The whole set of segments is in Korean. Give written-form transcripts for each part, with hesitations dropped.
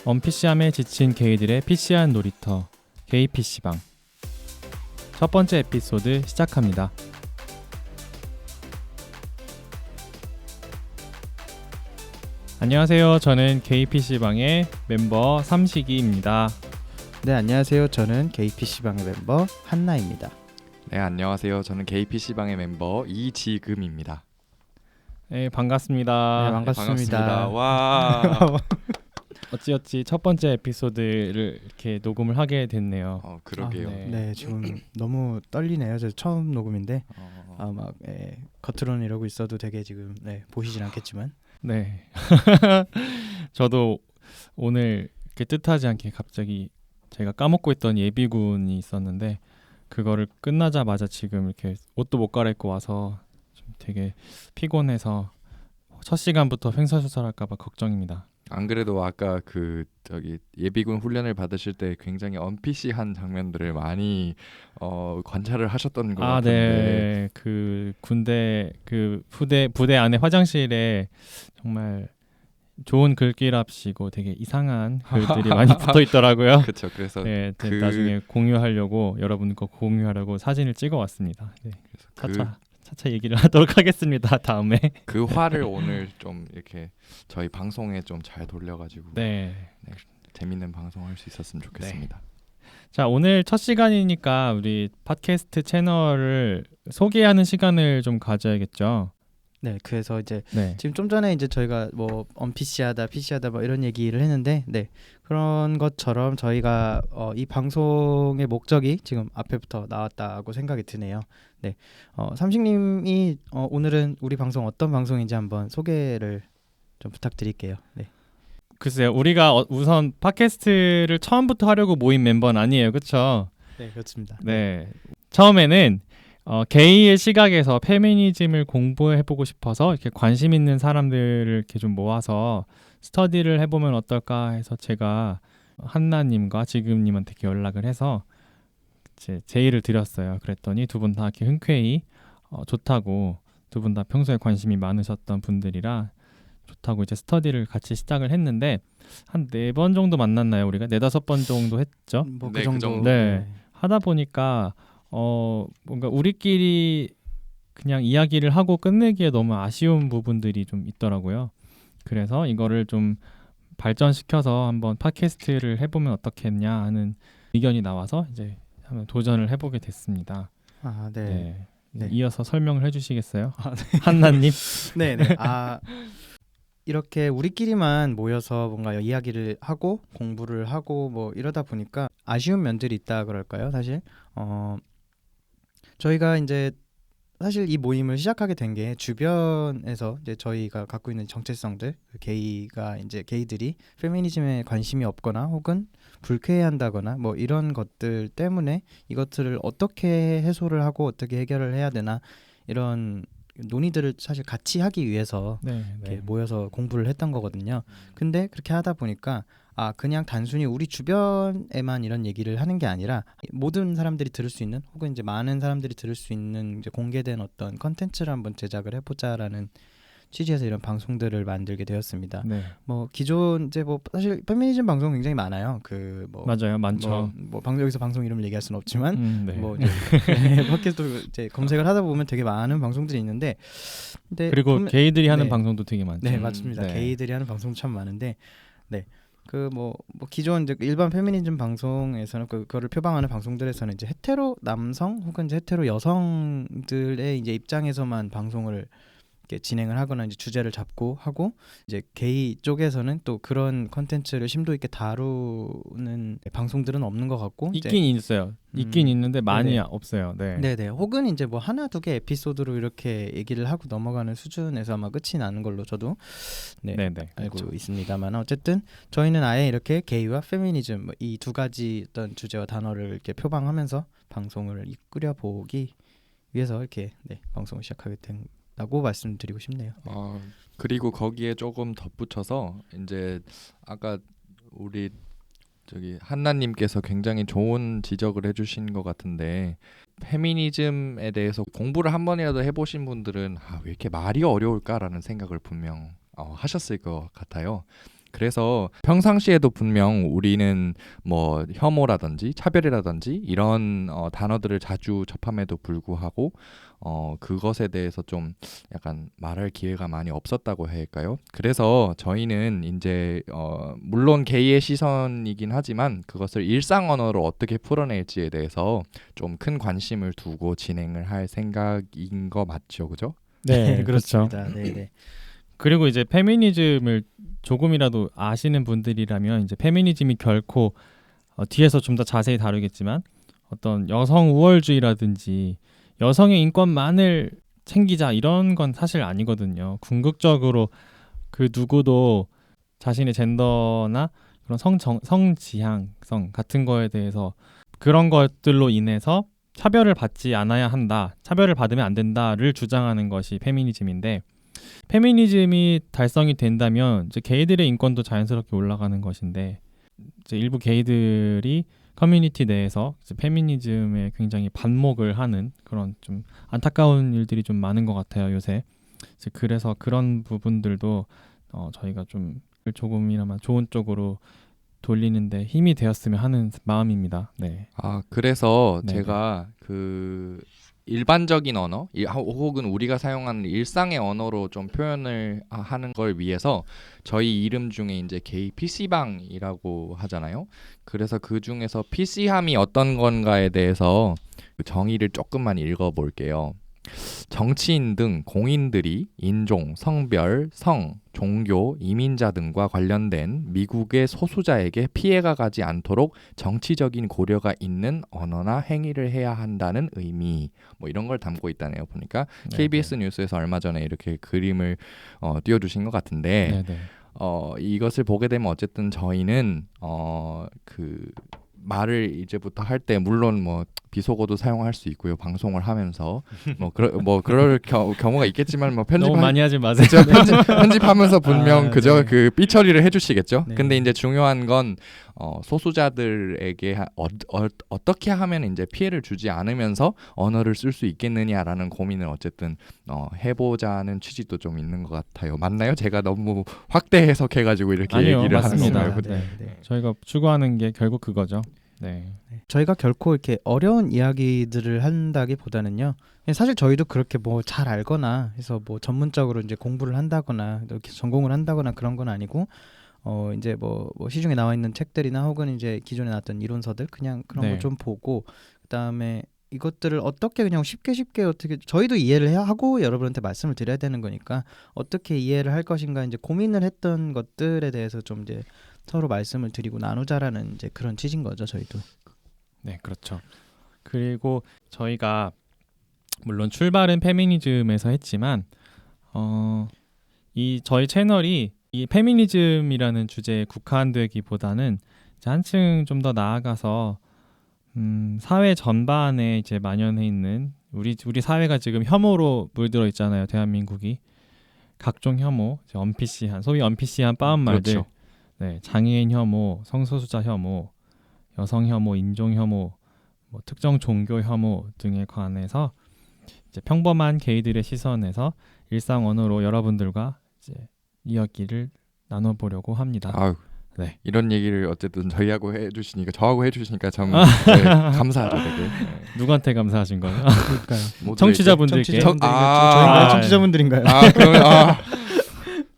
언PC함에 지친 게이들의 PC한 놀이터 게이 PC방 첫 번째 에피소드 시작합니다. 안녕하세요. 저는 게이 PC방의 멤버 삼식이입니다. 네, 안녕하세요. 저는 게이 PC방의 멤버 한나입니다. 네, 안녕하세요. 저는 게이 PC방의 멤버 이지금입니다. 네, 반갑습니다. 네, 반갑습니다. 와. 어찌어찌 첫 번째 에피소드를 이렇게 녹음을 하게 됐네요. 그러게요. 네, 지금 너무 떨리네요. 저 처음 녹음인데 막 겉으로는 이러고 있어도 되게 지금 보시진 않겠지만 네. 저도 오늘 이렇게 뜻하지 않게 갑자기 제가 까먹고 있던 예비군이 있었는데 그거를 끝나자마자 지금 이렇게 옷도 못 갈아입고 와서 좀 되게 피곤해서 첫 시간부터 횡설수설할까봐 걱정입니다. 안 그래도 아까 예비군 훈련을 받으실 때 굉장히 언피시한 장면들을 많이 관찰을 하셨던 것 같은데. 네. 그 군대 그 부대 안에 화장실에 정말 좋은 글귀랍시고 되게 이상한 글들이 많이 붙어 있더라고요. 그렇죠. 그래서 네, 나중에 공유하려고 여러분과 공유하려고 사진을 찍어 왔습니다. 네. 차차 얘기를 하도록 하겠습니다. 다음에 그 화를 오늘 좀 이렇게 저희 방송에 좀 잘 돌려가지고 재밌는 방송할 수 있었으면 좋겠습니다. 네. 자, 오늘 첫 시간이니까 우리 팟캐스트 채널을 소개하는 시간을 좀 가져야겠죠. 네, 그래서 이제 지금 좀 전에 이제 저희가 뭐 언PC하다, PC하다 뭐 이런 얘기를 했는데 그런 것처럼 저희가 이 방송의 목적이 지금 앞에부터 나왔다고 생각이 드네요. 삼식님이 오늘은 우리 방송 어떤 방송인지 한번 소개를 좀 부탁드릴게요. 네. 글쎄요, 우리가 우선 팟캐스트를 처음부터 하려고 모인 멤버는 아니에요, 그렇죠? 네, 그렇습니다. 네, 처음에는 게이의 시각에서 페미니즘을 공부해보고 싶어서 이렇게 관심 있는 사람들을 이렇게 좀 모아서 스터디를 해보면 어떨까 해서 제가 한나님과 지금님한테 이렇게 연락을 해서 제의를 드렸어요. 그랬더니 두 분 다 이렇게 흔쾌히 좋다고, 두 분 다 평소에 관심이 많으셨던 분들이라 좋다고 이제 스터디를 같이 시작을 했는데 한 4번 정도 만났나요? 우리가 4-5번 정도 했죠. 뭐 네, 그 정도. 네. 하다 보니까 뭔가 우리끼리 그냥 이야기를 하고 끝내기에 너무 아쉬운 부분들이 좀 있더라고요. 그래서 이거를 좀 발전시켜서 한번 팟캐스트를 해보면 어떻겠냐 하는 의견이 나와서 이제 한번 도전을 해보게 됐습니다. 네. 이어서 설명을 해주시겠어요? 네. 한나님? 네. 이렇게 우리끼리만 모여서 뭔가 이야기를 하고 공부를 하고 뭐 이러다 보니까 아쉬운 면들이 있다 그럴까요? 사실 저희가 이제 사실 이 모임을 시작하게 된 게 주변에서 이제 저희가 갖고 있는 정체성들, 게이들이 페미니즘에 관심이 없거나 혹은 불쾌해한다거나 뭐 이런 것들 때문에 이것들을 어떻게 해소를 하고 어떻게 해결을 해야 되나 이런 논의들을 사실 같이 하기 위해서 이렇게 모여서 공부를 했던 거거든요. 근데 그렇게 하다 보니까 그냥 단순히 우리 주변에만 이런 얘기를 하는 게 아니라 모든 사람들이 들을 수 있는 혹은 이제 많은 사람들이 들을 수 있는 이제 공개된 어떤 컨텐츠를 한번 제작을 해보자라는 취지에서 이런 방송들을 만들게 되었습니다. 뭐 기존 이제 뭐 사실 페미니즘 방송 굉장히 많아요. 맞아요, 많죠. 여기서 방송 이름을 얘기할 수는 없지만 뭐 이제 팟캐스트 이제 검색을 하다 보면 되게 많은 방송들이 있는데 그리고 게이들이 하는 방송도 되게 많죠. 네, 맞습니다. 게이들이 하는 방송 참 많은데 뭐 기존 이제 일반 페미니즘 방송에서는 그거를 표방하는 방송들에서는 이제 헤테로 남성 혹은 이제 헤테로 여성들의 이제 입장에서만 방송을 이렇게 진행을 하거나 이제 주제를 잡고 하고 이제 게이 쪽에서는 또 그런 컨텐츠를 심도 있게 다루는 방송들은 없는 것 같고 있긴 있어요. 있긴 있는데 많이 없어요. 네네. 혹은 이제 뭐 하나 두 개 에피소드로 이렇게 얘기를 하고 넘어가는 수준에서 아마 끝이 나는 걸로 저도 알고 있습니다만 어쨌든 저희는 아예 이렇게 게이와 페미니즘 이 두 가지 어떤 주제와 단어를 이렇게 표방하면서 방송을 이끌어 보기 위해서 이렇게 방송을 시작하게 된다고 말씀드리고 싶네요. 그리고 거기에 조금 덧붙여서 이제 아까 우리 한나님께서 굉장히 좋은 지적을 해주신 것 같은데 페미니즘에 대해서 공부를 한 번이라도 해보신 분들은 왜 이렇게 말이 어려울까라는 생각을 분명 하셨을 것 같아요. 그래서 평상시에도 분명 우리는 뭐 혐오라든지 차별이라든지 이런 단어들을 자주 접함에도 불구하고 그것에 대해서 좀 약간 말할 기회가 많이 없었다고 해야 할까요? 그래서 저희는 이제 물론 게이의 시선이긴 하지만 그것을 일상 언어로 어떻게 풀어낼지에 대해서 좀 큰 관심을 두고 진행을 할 생각인 거 맞죠, 그죠? 네, 그렇죠. 그렇습니다. 네, 네. 그리고 이제 페미니즘을 조금이라도 아시는 분들이라면 이제 페미니즘이 결코 뒤에서 좀 더 자세히 다루겠지만 어떤 여성 우월주의라든지 여성의 인권만을 챙기자 이런 건 사실 아니거든요. 궁극적으로 그 누구도 자신의 젠더나 그런 성지향성 같은 거에 대해서 그런 것들로 인해서 차별을 받지 않아야 한다, 차별을 받으면 안 된다를 주장하는 것이 페미니즘인데 페미니즘이 달성이 된다면 이제 게이들의 인권도 자연스럽게 올라가는 것인데 이제 일부 게이들이 커뮤니티 내에서 이제 페미니즘에 굉장히 반목을 하는 그런 좀 안타까운 일들이 좀 많은 것 같아요 요새. 이제 그래서 그런 부분들도 저희가 좀 조금이나마 좋은 쪽으로 돌리는데 힘이 되었으면 하는 마음입니다. 네. 그래서 네네. 제가 그 일반적인 언어 혹은 우리가 사용하는 일상의 언어로 좀 표현을 하는 걸 위해서 저희 이름 중에 이제 게이 PC방이라고 하잖아요. 그래서 그 중에서 PC함이 어떤 건가에 대해서 그 정의를 조금만 읽어볼게요. 정치인 등 공인들이 인종, 성별, 성, 종교, 이민자 등과 관련된 미국의 소수자에게 피해가 가지 않도록 정치적인 고려가 있는 언어나 행위를 해야 한다는 의미 뭐 이런 걸 담고 있다네요. 보니까 네, KBS 뉴스에서 얼마 전에 이렇게 그림을 띄워주신 것 같은데 네. 이것을 보게 되면 어쨌든 저희는 그 말을 이제부터 할 때 물론 뭐 비속어도 사용할 수 있고요. 방송을 하면서 그럴 경우가 있겠지만 뭐 너무 많이 하지 마세요. 그렇죠. 편집하면서 분명 그저 네. 그 삐 처리를 해주시겠죠. 네. 근데 이제 중요한 건 소수자들에게 어떻게 하면 이제 피해를 주지 않으면서 언어를 쓸 수 있겠느냐라는 고민을 어쨌든 해보자는 취지도 좀 있는 것 같아요. 맞나요? 제가 너무 확대 해석해가지고 이렇게 아니요, 얘기를 맞습니다. 하는 건가요? 네. 저희가 추구하는 게 결국 그거죠. 네. 네. 저희가 결코 이렇게 어려운 이야기들을 한다기보다는요. 사실 저희도 그렇게 뭐 잘 알거나 해서 뭐 전문적으로 이제 공부를 한다거나 이렇게 전공을 한다거나 그런 건 아니고 이제 뭐 시중에 나와 있는 책들이나 혹은 이제 기존에 나왔던 이론서들 그냥 그런 네. 걸 좀 보고 그다음에 이것들을 어떻게 그냥 쉽게 어떻게 저희도 이해를 해야 하고 여러분한테 말씀을 드려야 되는 거니까 어떻게 이해를 할 것인가 이제 고민을 했던 것들에 대해서 좀 이제 서로 말씀을 드리고 나누자라는 이제 그런 취지인 거죠, 저희도. 네, 그렇죠. 그리고 저희가 물론 출발은 페미니즘에서 했지만 이 저희 채널이 이 페미니즘이라는 주제에 국한되기보다는 이제 한층 좀 더 나아가서 사회 전반에 이제 만연해 있는 우리 사회가 지금 혐오로 물들어 있잖아요. 대한민국이 각종 혐오, 이제 언피시한 소위 언피시한 빠은 말들, 그렇죠. 네, 장애인 혐오, 성소수자 혐오, 여성 혐오, 인종 혐오, 뭐 특정 종교 혐오 등에 관해서 이제 평범한 게이들의 시선에서 일상 언어로 여러분들과 이제 이야기를 나눠보려고 합니다. 아유, 네. 이런 얘기를 어쨌든 저하고 해주시니까 참 감사하죠, 되게. 네. 누구한테 감사하신 거예요? 그러니까요. 모두에게. 청취자분들께. 저희가 청취자분들인가요? 그러면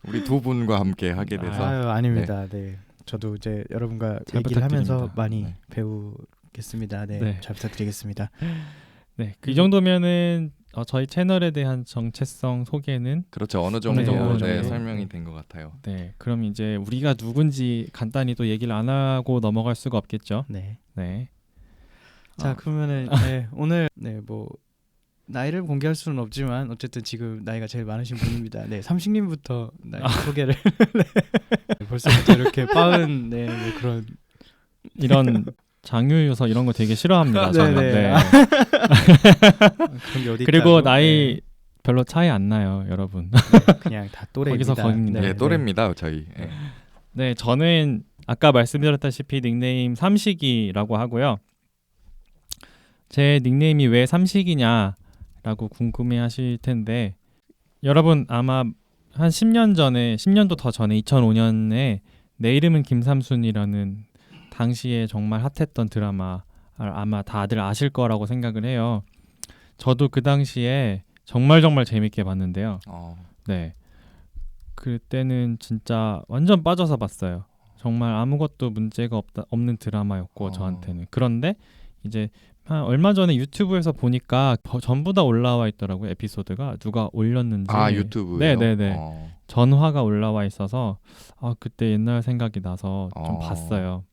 우리 두 분과 함께 하게 돼서 아유, 아닙니다. 네. 저도 이제 여러분과 잘 얘기를 하면서 부탁드립니다. 많이 네. 배우겠습니다. 네. 네. 잘 부탁드리겠습니다. 네, 그 정도면은 저희 채널에 대한 정체성 소개는 그렇죠. 어느 정도 어느 정도 네, 정도. 설명이 된 것 같아요. 네, 그럼 이제 우리가 누군지 간단히 또 얘기를 안 하고 넘어갈 수가 없겠죠. 네. 네. 자, 그러면은 네, 오늘 뭐 나이를 공개할 수는 없지만 어쨌든 지금 나이가 제일 많으신 분입니다. 네, 삼식님부터 나이 소개를 네, 벌써부터 이렇게 빠은 뭐 그런 이런 장유 요소 이런 거 되게 싫어합니다. 저는. 네네. 네. 그런 게 어디 그리고 있다고? 나이 별로 차이 안 나요, 여러분. 네, 그냥 다 또래입니다. 거기서 거기입니다. 네, 또래입니다, 저희. 네. 네, 저는 아까 말씀드렸다시피 닉네임 삼식이라고 하고요. 제 닉네임이 왜 삼식이냐라고 궁금해하실 텐데 여러분 아마 한 10년 전에 10년도 더 전에 2005년에 내 이름은 김삼순이라는 당시에 정말 핫했던 드라마 아마 다들 아실 거라고 생각을 해요. 저도 그 당시에 정말 재밌게 봤는데요. 네. 그때는 진짜 완전 빠져서 봤어요. 정말 아무것도 문제가 없는 드라마였고 저한테는. 그런데 이제 한 얼마 전에 유튜브에서 보니까 전부 다 올라와 있더라고요. 에피소드가 누가 올렸는지. 유튜브요? 네네네. 전화가 올라와 있어서 그때 옛날 생각이 나서 좀 봤어요.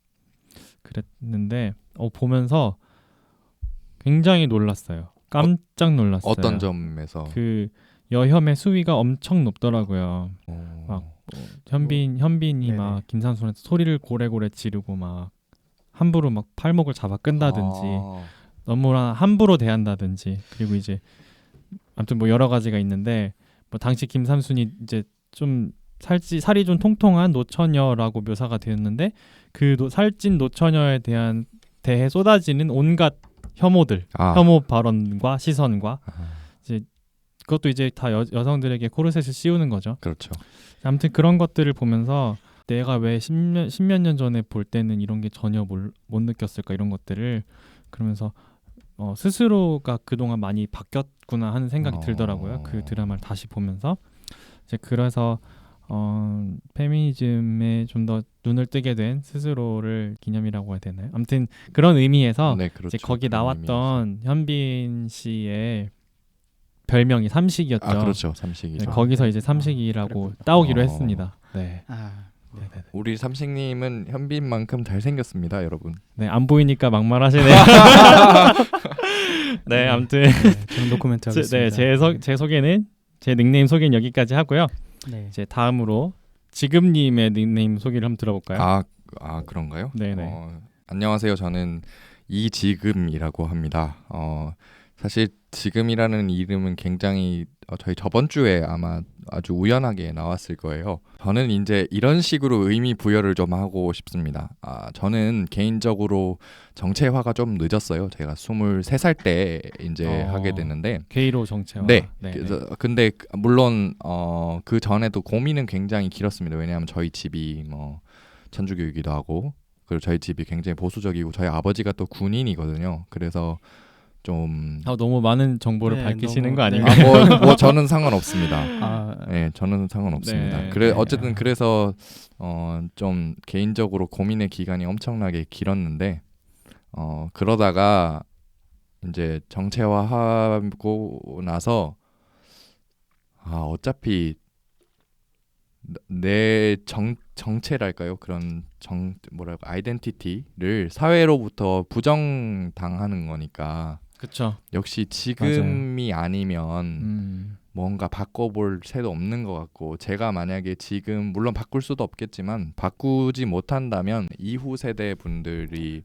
그랬는데 보면서 굉장히 놀랐어요. 깜짝 놀랐어요. 어떤 점에서? 그 여혐의 수위가 엄청 높더라고요. 막 현빈이 막 김삼순한테 소리를 고래고래 지르고 막 함부로 막 팔목을 잡아 끈다든지 너무나 함부로 대한다든지 그리고 이제 아무튼 뭐 여러 가지가 있는데 뭐 당시 김삼순이 이제 좀 살이 좀 통통한 노처녀라고 묘사가 되었는데 그 살찐 노처녀에 대해 쏟아지는 온갖 혐오들, 혐오 발언과 시선과 이제 그것도 이제 다 여성들에게 코르셋을 씌우는 거죠. 그렇죠. 아무튼 그런 것들을 보면서 내가 왜 십몇 년 전에 볼 때는 이런 게 전혀 못 느꼈을까 이런 것들을 그러면서 스스로가 그동안 많이 바뀌었구나 하는 생각이 들더라고요. 그 드라마를 다시 보면서 이제 그래서 페미니즘에 좀 더 눈을 뜨게 된 스스로를 기념이라고 해야 되나요? 아무튼 그런 의미에서 네, 그렇죠. 이제 거기 나왔던 현빈 씨의 별명이 삼식이었죠. 그렇죠. 삼식이죠. 네, 거기서 이제 삼식이라고 따오기로 했습니다. 네. 네네네. 우리 삼식님은 현빈만큼 잘생겼습니다, 여러분. 네, 안 보이니까 막말하시네요. 네, 아무튼 저는 노코멘트 하겠습니다. 제 소개는 제 닉네임 소개는 여기까지 하고요. 네. 이제 다음으로 지금님의 닉네임 소개를 한번 들어볼까요? 그런가요? 네네. 안녕하세요. 저는 이지금이라고 합니다. 사실 지금이라는 이름은 굉장히 저희 저번 주에 아마 아주 우연하게 나왔을 거예요. 저는 이제 이런 식으로 의미 부여를 좀 하고 싶습니다. 저는 개인적으로 정체화가 좀 늦었어요. 제가 23살 때 이제 하게 됐는데 게이로 정체화. 네. 근데 물론 그 전에도 고민은 굉장히 길었습니다. 왜냐하면 저희 집이 뭐 천주교이기도 하고 그리고 저희 집이 굉장히 보수적이고 저희 아버지가 또 군인이거든요. 그래서 좀 너무 많은 정보를 밝히시는 거 아닌가요? 뭐 저는 상관없습니다. 네, 저는 상관없습니다. 네. 어쨌든 그래서 좀 개인적으로 고민의 기간이 엄청나게 길었는데 그러다가 이제 정체화하고 나서 어차피 내 정체랄까요? 그런 아이덴티티를 사회로부터 부정당하는 거니까. 그렇죠. 역시 지금이 아니면 뭔가 바꿔볼 새도 없는 것 같고 제가 만약에 지금 물론 바꿀 수도 없겠지만 바꾸지 못한다면 이후 세대 분들이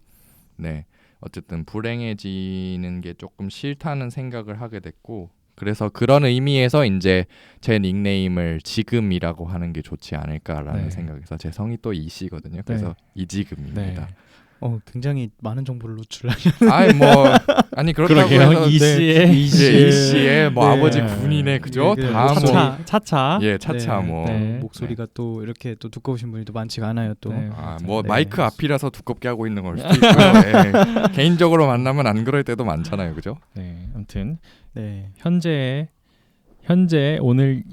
어쨌든 불행해지는 게 조금 싫다는 생각을 하게 됐고 그래서 그런 의미에서 이제 제 닉네임을 지금이라고 하는 게 좋지 않을까라는 생각에서 제 성이 또 이씨거든요. 그래서 이지금입니다. 굉장히 많은 정보를 노출하셨는데. 그렇다고 해서 이씨의 뭐 아버지 군인의 그죠? 차차. 예, 차차 목소리가 또 이렇게 또 두꺼우신 분이 또 많지가 않아요. 또. 마이크 앞이라서 두껍게 하고 있는 걸 수도 있고요. 개인적으로 만나면 안 그럴 때도 많잖아요, 그죠? 네, 아무튼 현재 오늘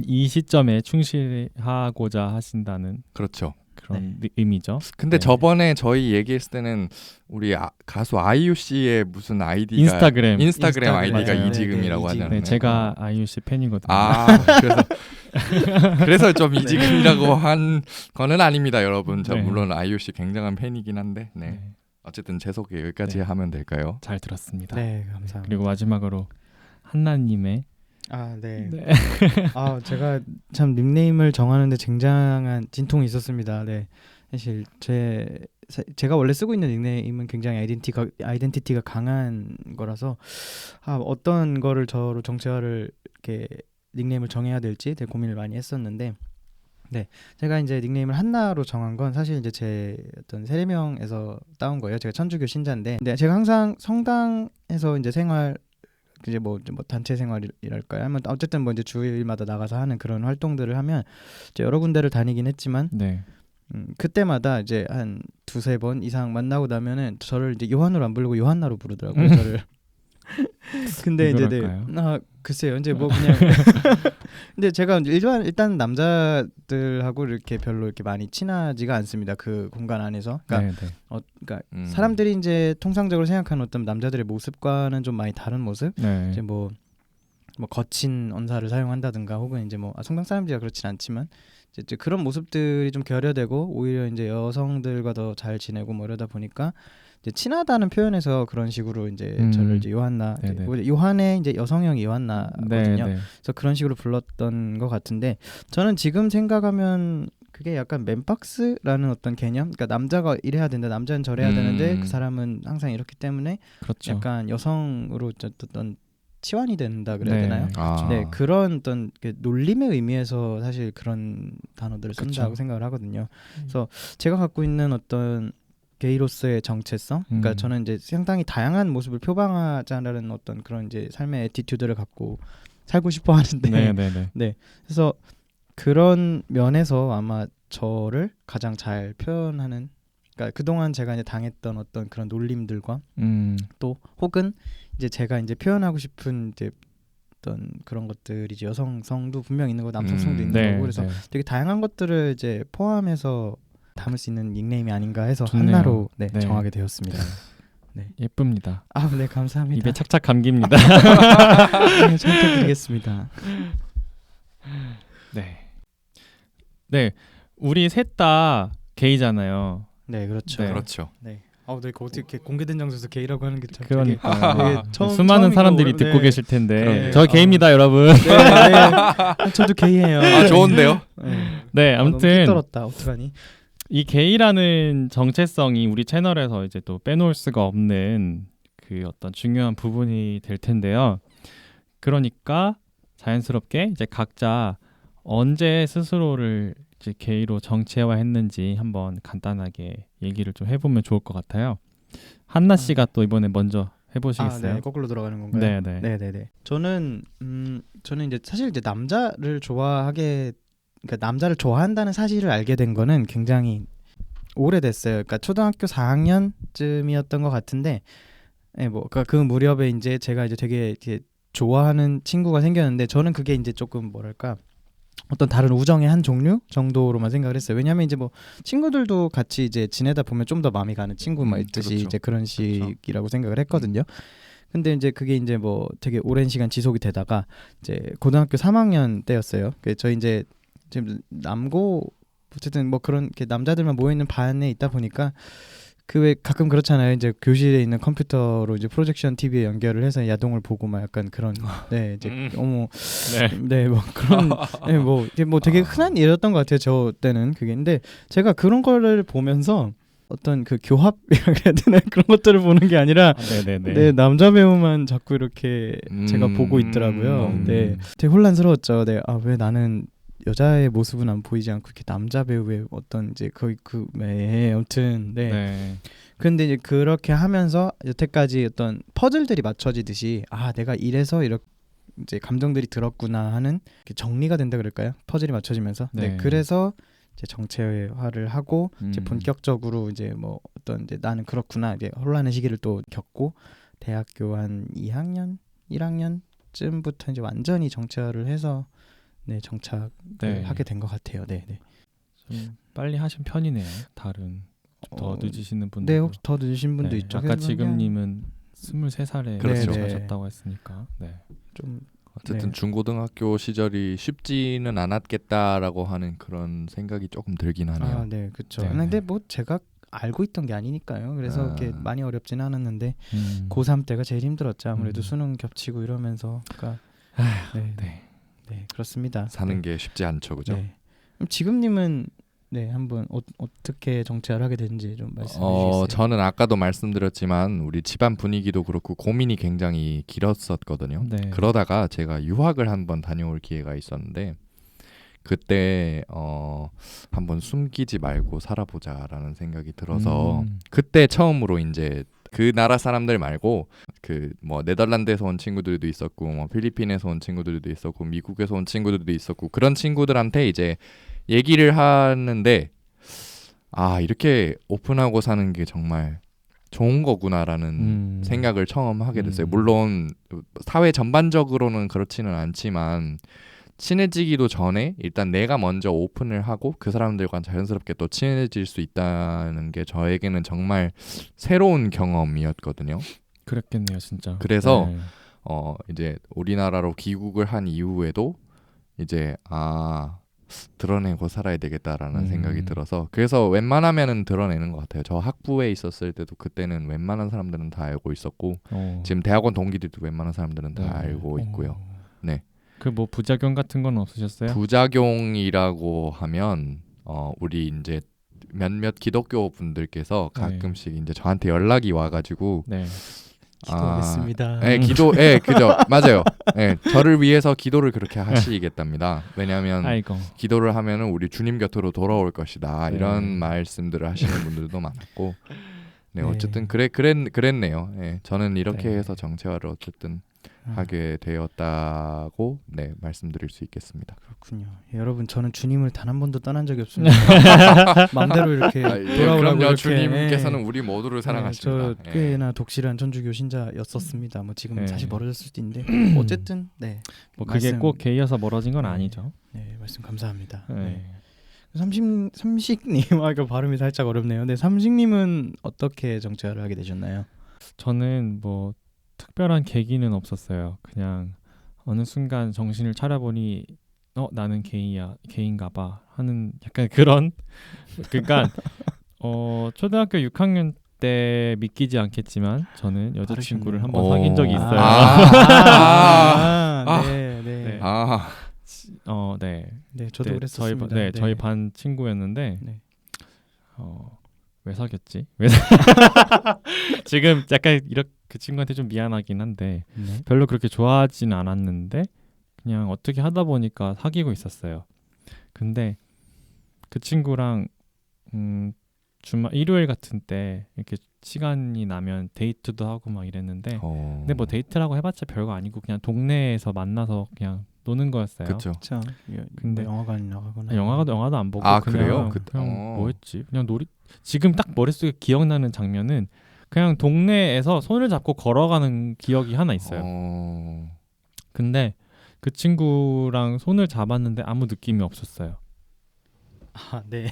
이 시점에 충실하고자 하신다는. 그렇죠. 그런 의미죠. 근데 저번에 저희 얘기했을 때는 우리 가수 아이유 씨의 무슨 아이디가 인스타그램 아이디가 이지금이라고 하잖아요. 네, 제가 아이유 씨 팬이거든요. 그래서 좀 이지금이라고 한 거는 아닙니다, 여러분. 저 물론 아이유 씨 굉장한 팬이긴 한데. 어쨌든 제 소개 여기까지 하면 될까요? 잘 들었습니다. 네, 감사합니다. 그리고 마지막으로 한나님의 제가 참 닉네임을 정하는데 굉장한 진통이 있었습니다. 네, 사실 제가 원래 쓰고 있는 닉네임은 굉장히 아이덴티티가 강한 거라서 어떤 거를 저로 정체화를 이렇게 닉네임을 정해야 될지 되게 고민을 많이 했었는데, 제가 이제 닉네임을 한나로 정한 건 사실 이제 제 어떤 세례명에서 따온 거예요. 제가 천주교 신자인데, 제가 항상 성당에서 이제 생활 이제 뭐 단체 생활이랄까요? 하면 어쨌든 뭐 이제 주일마다 나가서 하는 그런 활동들을 하면 이제 여러 군데를 다니긴 했지만 그때마다 이제 한 두세 번 이상 만나고 나면은 저를 이제 요한으로 안 부르고 요한나로 부르더라고요. 저를. 근데 이제 글쎄요. 이제 뭐 그냥 근데 제가 일단 남자들하고 이렇게 별로 이렇게 많이 친하지가 않습니다. 그 공간 안에서. 그러니까, 그러니까 사람들이 이제 통상적으로 생각하는 어떤 남자들의 모습과는 좀 많이 다른 모습. 네. 이제 뭐 거친 언사를 사용한다든가 혹은 이제 뭐 성당 사람들이야 그렇진 않지만 이제 그런 모습들이 좀 결여되고 오히려 이제 여성들과 더 잘 지내고 뭐 이러다 보니까 이제 친하다는 표현에서 그런 식으로 이제 저를 이제 요한나 요한의 이제 여성형이 요한나거든요. 그래서 그런 식으로 불렀던 것 같은데 저는 지금 생각하면 그게 약간 맨박스라는 어떤 개념, 그러니까 남자가 이래야 된다, 남자는 저래야 되는데 그 사람은 항상 이렇기 때문에 그렇죠. 약간 여성으로 어떤 치환이 된다 그래야 되나요? 아. 네, 그런 어떤 놀림의 의미에서 사실 그런 단어들을 쓴다고 생각을 하거든요. 그래서 제가 갖고 있는 어떤 게이로서의 정체성, 그러니까 저는 이제 상당히 다양한 모습을 표방하자는 어떤 그런 이제 삶의 애티튜드를 갖고 살고 싶어 하는데, 네, 그래서 그런 면에서 아마 저를 가장 잘 표현하는, 그러니까 그동안 제가 이제 당했던 어떤 그런 놀림들과 또 혹은 이제 제가 이제 표현하고 싶은 이제 어떤 그런 것들이 이제 여성성도 분명 있는 거고 남성성도 있는 거고 그래서 되게 다양한 것들을 이제 포함해서 담을 수 있는 닉네임이 아닌가 해서 좋네요. 한나로 정하게 되었습니다. 네. 예쁩니다. 네, 감사합니다. 입에 착착 감깁니다. 네, 잘 부탁드리겠습니다. 네, 우리 셋 다 게이잖아요. 네, 그렇죠. 그렇죠. 네. 네, 어떻게 공개된 장소에서 게이라고 하는 게 참 그러니까 수많은 사람들이 듣고 계실 텐데 저 네. 게이입니다, 여러분. 네. 저도 게이예요. 좋은데요? 네, 아무튼 떨었다. 어떡하니? 이 게이라는 정체성이 우리 채널에서 이제 또 빼놓을 수가 없는 그 어떤 중요한 부분이 될 텐데요. 그러니까 자연스럽게 이제 각자 언제 스스로를 이제 게이로 정체화했는지 한번 간단하게 얘기를 좀 해보면 좋을 것 같아요. 한나 씨가 또 이번에 먼저 해보시겠어요? 네, 거꾸로 들어가는 건가요? 네. 저는 이제 사실 이제 남자를 좋아하게, 그러니까 남자를 좋아한다는 사실을 알게 된 거는 굉장히 오래됐어요. 그러니까 초등학교 4학년쯤이었던 것 같은데, 뭐 그 무렵에 이제 제가 이제 되게 이렇게 좋아하는 친구가 생겼는데 저는 그게 이제 조금 뭐랄까 어떤 다른 우정의 한 종류 정도로만 생각을 했어요. 왜냐하면 이제 뭐 친구들도 같이 이제 지내다 보면 좀 더 마음이 가는 친구만 있듯이 그렇죠. 이제 그런 식이라고 생각을 했거든요. 근데 이제 그게 이제 뭐 되게 오랜 시간 지속이 되다가 이제 고등학교 3학년 때였어요. 저희 이제 지금 남고 어쨌든 뭐 그런 이렇게 남자들만 모여 있는 반에 있다 보니까 그 왜 가끔 그렇잖아요. 이제 교실에 있는 컴퓨터로 이제 프로젝션 TV에 연결을 해서 야동을 보고 막 약간 그런 이제 뭐 그런 뭐 이게 뭐 되게 흔한 일이었던 것 같아요. 저 때는 그게. 근데 제가 그런 거를 보면서 어떤 그 교합이라고 해야 되나 그런 것들을 보는 게 아니라 네, 남자 배우만 자꾸 이렇게 제가 보고 있더라고요. 네, 되게 혼란스러웠죠. 네, 왜 나는 여자의 모습은 안 보이지 않고 이렇게 남자 배우의 어떤 이제 아무튼 그런데 이제 그렇게 하면서 여태까지 어떤 퍼즐들이 맞춰지듯이 내가 이래서 이렇게 이제 감정들이 들었구나 하는 정리가 된다 그럴까요? 퍼즐이 맞춰지면서 그래서 이제 정체화를 하고 이제 본격적으로 이제 뭐 어떤 이제 나는 그렇구나 이제 혼란의 시기를 또 겪고 대학교 한 2학년 1학년쯤부터 이제 완전히 정체화를 해서 정착을 하게 된 것 같아요. 네. 좀 빨리 하신 편이네요. 다른 더 늦으시는 분들. 네, 혹시 더 늦으신 분도 있죠. 아까 지금님은 23살에 그렇죠. 하셨다고 했으니까. 좀 어쨌든 중고등학교 시절이 쉽지는 않았겠다라고 하는 그런 생각이 조금 들긴 하네요. 네, 그렇죠. 근데 뭐 제가 알고 있던 게 아니니까요. 그래서 이렇게 많이 어렵지는 않았는데 고3 때가 제일 힘들었죠. 아무래도 수능 겹치고 이러면서. 그러니까 네, 그렇습니다. 사는 게 쉽지 않죠, 그죠? 그럼 지금님은 한번 어떻게 정체를 하게 됐는지 좀 말씀해 주시겠어요? 저는 아까도 말씀드렸지만 우리 집안 분위기도 그렇고 고민이 굉장히 길었었거든요. 그러다가 제가 유학을 한번 다녀올 기회가 있었는데 그때 한번 숨기지 말고 살아보자라는 생각이 들어서 그때 처음으로 이제 그 나라 사람들 말고 그 뭐 네덜란드에서 온 친구들도 있었고 뭐 필리핀에서 온 친구들도 있었고 미국에서 온 친구들도 있었고 그런 친구들한테 이제 얘기를 하는데 아 이렇게 오픈하고 사는 게 정말 좋은 거구나라는 생각을 처음 하게 됐어요. 물론 사회 전반적으로는 그렇지는 않지만 친해지기도 전에 일단 내가 먼저 오픈을 하고 그 사람들과 자연스럽게 또 친해질 수 있다는 게 저에게는 정말 새로운 경험이었거든요. 그랬겠네요, 진짜. 그래서 네. 이제 우리나라로 귀국을 한 이후에도 이제 드러내고 살아야 되겠다라는 생각이 들어서 그래서 웬만하면은 드러내는 것 같아요. 저 학부에 있었을 때도 그때는 웬만한 사람들은 다 알고 있었고 지금 대학원 동기들도 웬만한 사람들은 다 알고 있고요. 네. 그 뭐 부작용 같은 건 없으셨어요? 부작용이라고 하면 우리 이제 몇몇 기독교 분들께서 가끔씩 이제 저한테 연락이 와가지고 네. 기도하겠습니다. 그죠, 맞아요. 네, 저를 위해서 기도를 그렇게 하시겠답니다. 왜냐하면 아이고. 기도를 하면은 우리 주님 곁으로 돌아올 것이다. 네. 이런 말씀들을 하시는 분들도 많았고, 네, 네. 어쨌든 그랬네요. 네, 저는 이렇게 네. 해서 정체화를 어쨌든 하게 되었다고 말씀드릴 수 있겠습니다. 그렇군요. 여러분 저는 주님을 단 한 번도 떠난 적이 없습니다. 마음대로 이렇게 돌아오라고 그럼요. 이렇게, 주님께서는 우리 모두를 사랑하십니다. 저 꽤나 독실한 천주교 신자였었습니다. 뭐 지금 네. 다시 멀어졌을 수도 있는데 어쨌든 뭐 그게 꼭 게이여서 멀어진 건 네. 아니죠. 네, 말씀 감사합니다. 네. 삼식님 이거 발음이 살짝 어렵네요. 네, 삼식님은 어떻게 정체화를 하게 되셨나요? 저는 뭐 특별한 계기는 없었어요. 그냥 어느 순간 정신을 차려보니 나는 게이인가봐 하는 약간 그런 그러니까 초등학교 6학년 때 믿기지 않겠지만 저는 여자친구를 한번 사귄 적이 있어요. 네. 네, 저도 그랬었습니다. 저희 반 친구였는데 네. 왜 사귀었지? 지금 약간 그 친구한테 좀 미안하긴 한데 네. 별로 그렇게 좋아하진 않았는데 그냥 어떻게 하다 보니까 사귀고 있었어요. 근데 그 친구랑 일요일 같은 때 이렇게 시간이 나면 데이트도 하고 막 이랬는데 근데 뭐 데이트라고 해봤자 별거 아니고 그냥 동네에서 만나서 그냥 노는 거였어요. 그렇죠. 근데 영화관 나가거나 영화도 안 보고 그래요? 그냥 뭐 했지? 그냥 지금 딱 머릿속에 기억나는 장면은 그냥 동네에서 손을 잡고 걸어가는 기억이 하나 있어요. 근데 그 친구랑 손을 잡았는데 아무 느낌이 없었어요. 네.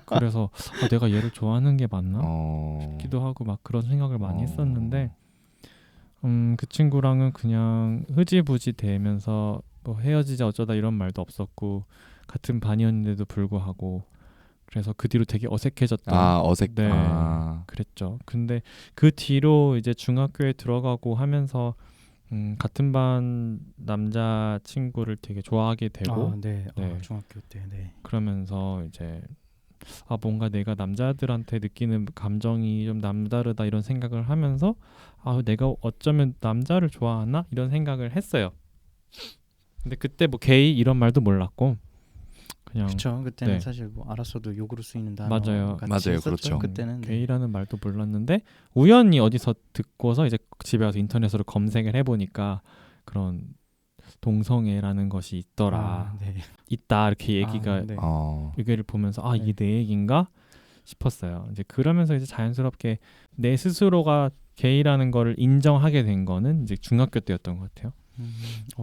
그래서 내가 얘를 좋아하는 게 맞나? 싶기도 하고 막 그런 생각을 많이 했었는데 그 친구랑은 그냥 흐지부지 대면서 뭐 헤어지자 어쩌다 이런 말도 없었고 같은 반이었는데도 불구하고 그래서 그 뒤로 되게 어색해졌던 네. 그랬죠. 근데 그 뒤로 이제 중학교에 들어가고 하면서 같은 반 남자 친구를 되게 좋아하게 되고 중학교 때 그러면서 이제 뭔가 내가 남자들한테 느끼는 감정이 좀 남다르다 이런 생각을 하면서 내가 어쩌면 남자를 좋아하나 이런 생각을 했어요. 근데 그때 뭐 게이 이런 말도 몰랐고 그냥 그렇죠. 그때는 사실 뭐 알았어도 욕으로 쓰이는 단어 맞아요. 그렇죠. 그때는 게이라는 말도 몰랐는데 우연히 어디서 듣고서 이제 집에 와서 인터넷으로 검색을 해보니까 그런 동성애라는 것이 있더라. 있다 이렇게 얘기가 얘기를 보면서 이게 내 얘기인가 싶었어요. 이제 그러면서 이제 자연스럽게 내 스스로가 게이라는 거를 인정하게 된 거는 이제 중학교 때였던 것 같아요.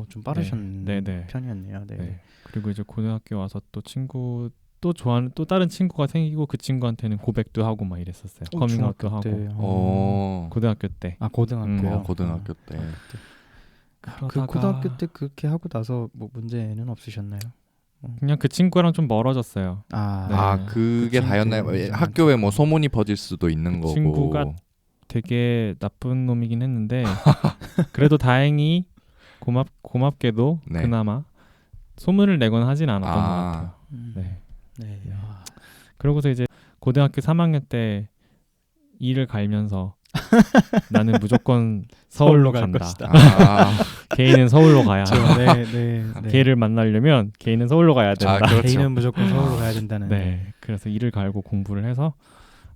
좀 빠르신 편이었네요. 네. 그리고 이제 고등학교 와서 또 친구 또 좋아하는 또 다른 친구가 생기고 그 친구한테는 고백도 하고 막 이랬었어요. 커밍아웃도 하고. 고등학교 때. 고등학교요. 고등학교 때. 그 고등학교 때 그렇게 하고 나서 뭐 문제는 없으셨나요? 그냥 그 친구랑 좀 멀어졌어요. 그게 다였나요? 학교에 뭐 소문이 퍼질 수도 있는 거고. 친구가 되게 나쁜 놈이긴 했는데 그래도 다행히 고맙게도 그나마 소문을 내거나 하진 않았던 것 같아요. 그러고서 이제 고등학교 3학년 때 일을 갈면서 나는 무조건 서울로 간다. 게이는 서울로 가야. 게이를 만나려면 게이는 서울로 가야 된다. 게이는 무조건 서울로 가야 된다는. 그래서 일을 갈고 공부를 해서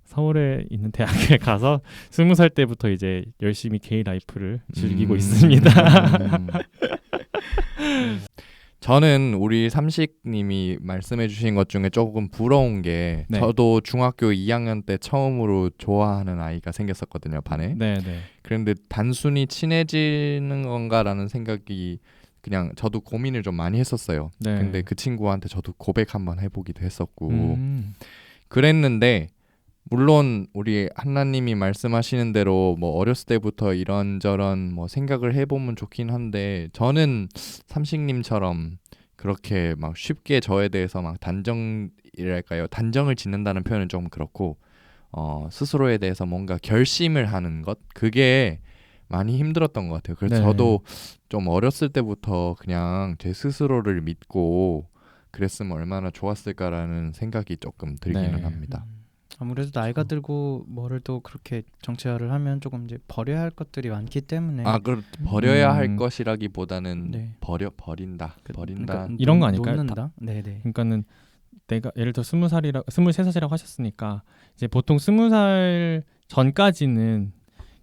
서울에 있는 대학에 가서 20살 때부터 이제 열심히 게이 라이프를 즐기고 있습니다. 저는 우리 삼식님이 말씀해주신 것 중에 조금 부러운 게 네. 저도 중학교 2학년 때 처음으로 좋아하는 아이가 생겼었거든요, 반에. 네네. 그런데 단순히 친해지는 건가라는 생각이 그냥 저도 고민을 좀 많이 했었어요. 네. 근데 그 친구한테 저도 고백 한번 해보기도 했었고 음. 그랬는데 물론 우리 한나님이 말씀하시는 대로 뭐 어렸을 때부터 이런저런 뭐 생각을 해보면 좋긴 한데 저는 삼식님처럼 그렇게 막 쉽게 저에 대해서 막 단정이랄까요, 단정을 짓는다는 표현은 좀 그렇고 스스로에 대해서 뭔가 결심을 하는 것, 그게 많이 힘들었던 것 같아요. 그래서 네. 저도 좀 어렸을 때부터 그냥 제 스스로를 믿고 그랬으면 얼마나 좋았을까라는 생각이 조금 들기는 네. 합니다. 아무래도 나이가 들고 뭐를 또 그렇게 정체화를 하면 조금 이제 버려야 할 것들이 많기 때문에 버려야 할 것이라기보다는 네. 버린다. 버린다. 이런 거 아닐까요? 놓는다. 네네. 그러니까는 내가 예를 들어 23살이라고 하셨으니까 이제 보통 20살 전까지는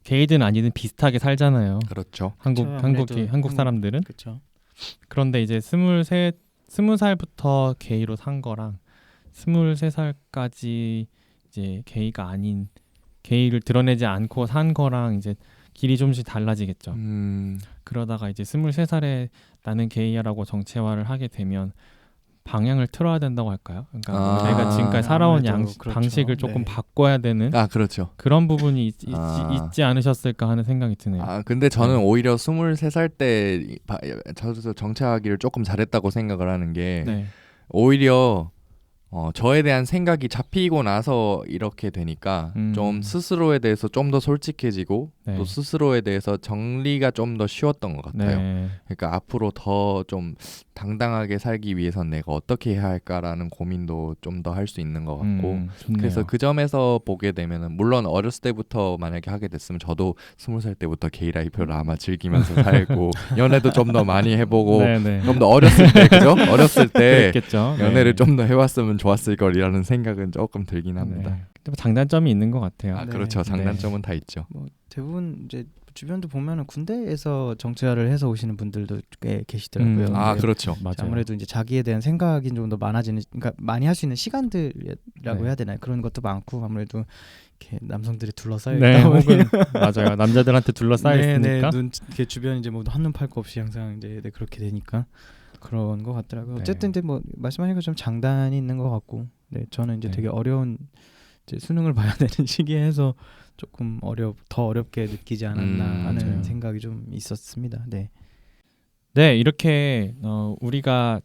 게이든 아니든 비슷하게 살잖아요. 그렇죠. 한국 사람들은. 그렇죠. 그런데 이제 20살부터 게이로 산 거랑 23살까지 이제 게이가 아닌, 게이를 드러내지 않고 산 거랑 이제 길이 좀씩 달라지겠죠. 그러다가 이제 23살에 나는 게이야라고 정체화를 하게 되면 방향을 틀어야 된다고 할까요? 그러니까 내가 지금까지 살아온 그렇죠. 방식을 조금 네. 바꿔야 되는 그렇죠. 그런 부분이 있지 않으셨을까 하는 생각이 드네요. 근데 저는 오히려 23살 때 저도 정체하기를 조금 잘했다고 생각을 하는 게 네. 오히려 저에 대한 생각이 잡히고 나서 이렇게 되니까 좀 스스로에 대해서 좀 더 솔직해지고 네. 또 스스로에 대해서 정리가 좀 더 쉬웠던 것 같아요. 네. 그러니까 앞으로 더 좀 당당하게 살기 위해선 내가 어떻게 해야 할까라는 고민도 좀 더 할 수 있는 것 같고 좋네요. 그래서 그 점에서 보게 되면은 물론 어렸을 때부터 만약에 하게 됐으면 저도 20살 때부터 게이 라이프를 아마 즐기면서 살고 연애도 좀 더 많이 해보고 네네. 좀 더 어렸을 때 그죠? 어렸을 때 그랬겠죠. 연애를 네. 좀 더 해왔으면 좋았을 걸이라는 생각은 조금 들긴 합니다. 네. 근데 뭐 장단점이 있는 것 같아요. 네. 그렇죠. 장단점은 다 있죠. 뭐 대부분 이제 주변도 보면은 군대에서 정체화를 해서 오시는 분들도 꽤 계시더라고요. 네. 그렇죠. 맞아요. 아무래도 이제 자기에 대한 생각이 좀 더 많아지는, 그러니까 많이 할 수 있는 시간들이라고 네. 해야 되나요? 그런 것도 많고 아무래도 이렇게 남성들이 둘러싸여 네, 있다 혹은 맞아요. 남자들한테 둘러싸여 있으니까. 눈 이렇게 주변 이제 뭐 한눈 팔 거 없이 항상 이제 그렇게 되니까 그런 것 같더라고요. 네. 어쨌든 이제 뭐 말씀하신 것처럼 장단이 있는 것 같고, 네 저는 이제 네. 되게 어려운 이제 수능을 봐야 되는 시기에서 조금 더 어렵게 느끼지 않았나 하는 맞아요. 생각이 좀 있었습니다. 네. 네, 이렇게 우리가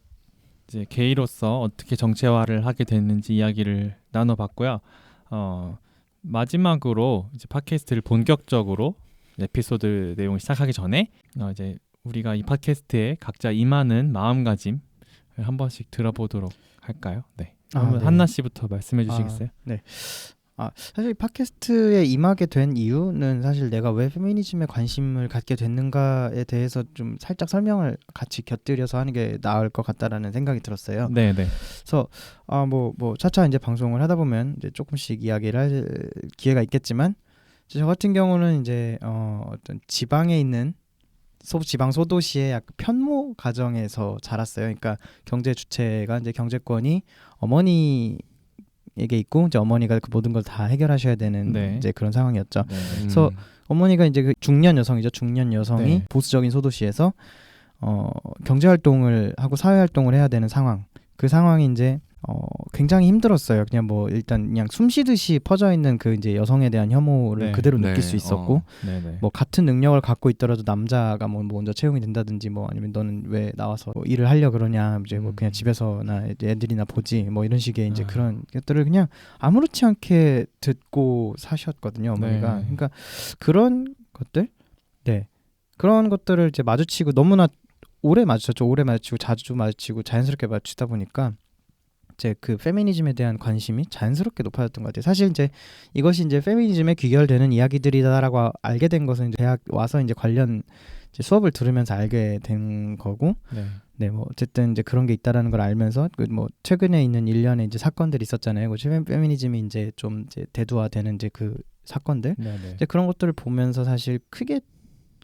이제 게이로서 어떻게 정체화를 하게 됐는지 이야기를 나눠봤고요. 마지막으로 이제 팟캐스트를 본격적으로 에피소드 내용을 시작하기 전에 이제 우리가 이 팟캐스트에 각자 임하는 마음가짐을 한 번씩 들어보도록 할까요? 네. 그러면 네. 한나 씨부터 말씀해 주시겠어요? 네. 사실 팟캐스트에 임하게 된 이유는 사실 내가 왜 페미니즘에 관심을 갖게 됐는가에 대해서 좀 살짝 설명을 같이 곁들여서 하는 게 나을 것 같다라는 생각이 들었어요. 네, 네. 그래서 뭐 차차 이제 방송을 하다 보면 이제 조금씩 이야기를 할 기회가 있겠지만 저 같은 경우는 이제 어떤 지방에 있는 지방 소도시의 약간 편모 가정에서 자랐어요. 그러니까 경제 주체가 이제 경제권이 어머니에게 있고 이제 어머니가 그 모든 걸 다 해결하셔야 되는 네. 이제 그런 상황이었죠. 네. 그래서 어머니가 이제 그 중년 여성이죠. 중년 여성이 네. 보수적인 소도시에서 경제 활동을 하고 사회 활동을 해야 되는 상황. 그 상황이 이제 굉장히 힘들었어요. 그냥 뭐 일단 그냥 숨쉬듯이 퍼져 있는 그 이제 여성에 대한 혐오를 네. 그대로 네. 느낄 수 있었고, 네, 네. 뭐 같은 능력을 갖고 있더라도 남자가 뭐 먼저 채용이 된다든지 뭐 아니면 너는 왜 나와서 뭐 일을 하려 그러냐, 이제 뭐 그냥 집에서나 애들이나 보지 뭐 이런 식의 이제 그런 것들을 그냥 아무렇지 않게 듣고 사셨거든요, 어머니가. 네. 그러니까 그런 것들, 네 그런 것들을 이제 마주치고 너무나 오래 마주쳤죠. 오래 마주치고 자주 마주치고 자연스럽게 마주치다 보니까 이제 그 페미니즘에 대한 관심이 자연스럽게 높아졌던 것 같아요. 사실 이제 이것이 이제 페미니즘에 귀결되는 이야기들이다라고 알게 된 것은 이제 대학 와서 이제 관련 이제 수업을 들으면서 알게 된 거고, 네. 네 뭐 어쨌든 이제 그런 게 있다라는 걸 알면서 그 뭐 최근에 있는 일련의 이제 사건들이 있었잖아요. 그 페미니즘이 이제 좀 이제 대두화되는 이제 그 사건들, 네, 네. 이제 그런 것들을 보면서 사실 크게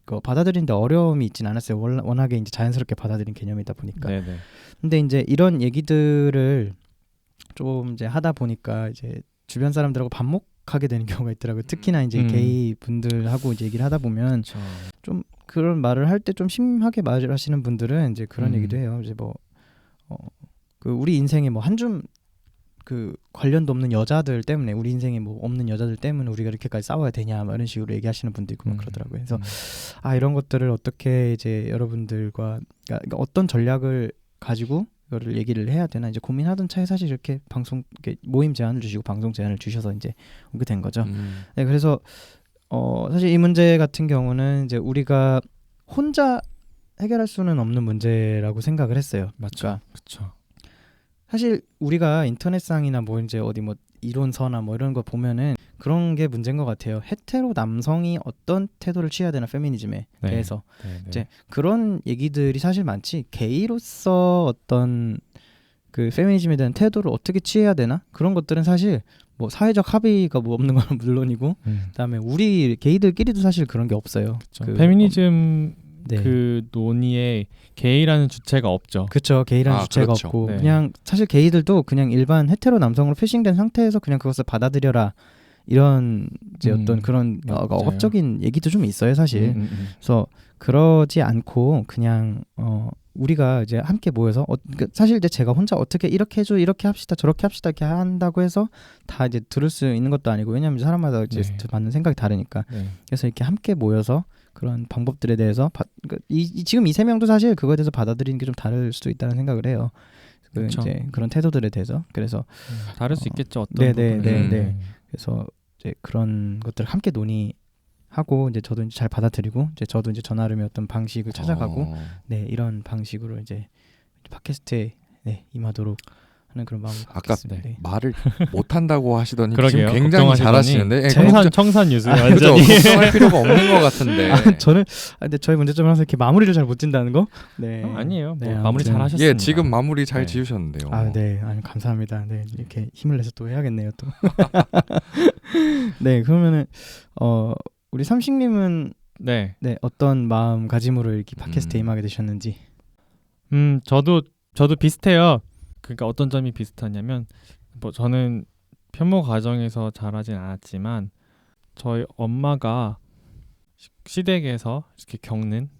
받아들이는데 어려움이 있진 않았어요. 워낙에 이제 자연스럽게 받아들인 개념이다 보니까. 네네. 근데 이제 이런 얘기들을 좀 이제 하다 보니까 이제 주변 사람들하고 반목하게 되는 경우가 있더라고요. 특히나 이제 게이 분들하고 이제 얘기를 하다 보면 그렇죠. 좀 그런 말을 할 때 좀 심하게 말을 하시는 분들은 이제 그런 얘기도 해요. 이제 그 우리 인생에 뭐 한 줌 그 관련도 없는 여자들 때문에 우리 인생에 뭐 없는 여자들 때문에 우리가 이렇게까지 싸워야 되냐 막 이런 식으로 얘기하시는 분도 있고 막 그러더라고요. 그래서 이런 것들을 어떻게 이제 여러분들과 그러니까 어떤 전략을 가지고 이거를 얘기를 해야 되나 이제 고민하던 차에 사실 이렇게 이렇게 모임 제안을 주시고 방송 제안을 주셔서 이제 오게 된 거죠. 네, 그래서 사실 이 문제 같은 경우는 이제 우리가 혼자 해결할 수는 없는 문제라고 생각을 했어요. 맞죠. 그렇죠. 사실 우리가 인터넷상이나 뭐 이제 어디 뭐 이론서나 뭐 이런 거 보면은 그런 게 문제인 것 같아요. 헤테로 남성이 어떤 태도를 취해야 되나 페미니즘에 대해서 이제 그런 얘기들이 사실 많지. 게이로서 어떤 그 페미니즘에 대한 태도를 어떻게 취해야 되나 그런 것들은 사실 뭐 사회적 합의가 뭐 없는 건 물론이고 그다음에 우리 게이들끼리도 사실 그런 게 없어요. 그 페미니즘 그 논의에 게이라는 주체가 없죠. 그렇죠. 게이라는 주체가 그렇죠. 없고 그냥 사실 게이들도 그냥 일반 헤테로 남성으로 패싱된 상태에서 그냥 그것을 받아들여라 이런 이제 어떤 그런 억압적인 얘기도 좀 있어요, 사실. 그래서 그러지 않고 그냥 우리가 이제 함께 모여서 사실 이제 제가 혼자 어떻게 이렇게 해줘 이렇게 합시다 저렇게 합시다 이렇게 한다고 해서 다 이제 들을 수 있는 것도 아니고 왜냐하면 사람마다 이제 받는 생각이 다르니까 그래서 이렇게 함께 모여서 그런 방법들에 대해서 지금 이 세 명도 사실 그거에 대해서 받아들이는 게 좀 다를 수도 있다는 생각을 해요. 이제 그런 태도들에 대해서 그래서 다를 수 있겠죠. 어떤 네. 그래서 이제 그런 것들을 함께 논의하고 이제 저도 이제 잘 받아들이고 이제 저도 이제 전화름의 어떤 방식을 찾아가고 네 이런 방식으로 이제 팟캐스트에 임하도록 하는 그런 마음을 아까 갖겠습니다. 말을 못한다고 하시더니 그러게요. 지금 굉장히 잘하시는데 청산 유수 그렇죠. 걱정할 필요가 없는 것 같은데. 저는 근데 저희 문제점은 항상 이렇게 마무리를 잘 못 짓는다는 거. 네. 아니에요. 네, 마무리 잘 하셨습니다. 예, 지금 마무리 잘 지으셨는데요. 네. 아니 감사합니다. 네. 이렇게 힘을 내서 또 해야겠네요, 또. 네, 그러면은 우리 삼식님은 네, 어떤 마음가짐으로 이렇게 팟캐스트에 임하게 되셨는지. 저도 비슷해요. 그러니까 어떤 점이 비슷하냐면 뭐 저는 편모 가정에서 자라진 않았지만 저희 엄마가 시댁에서 이렇게 겪는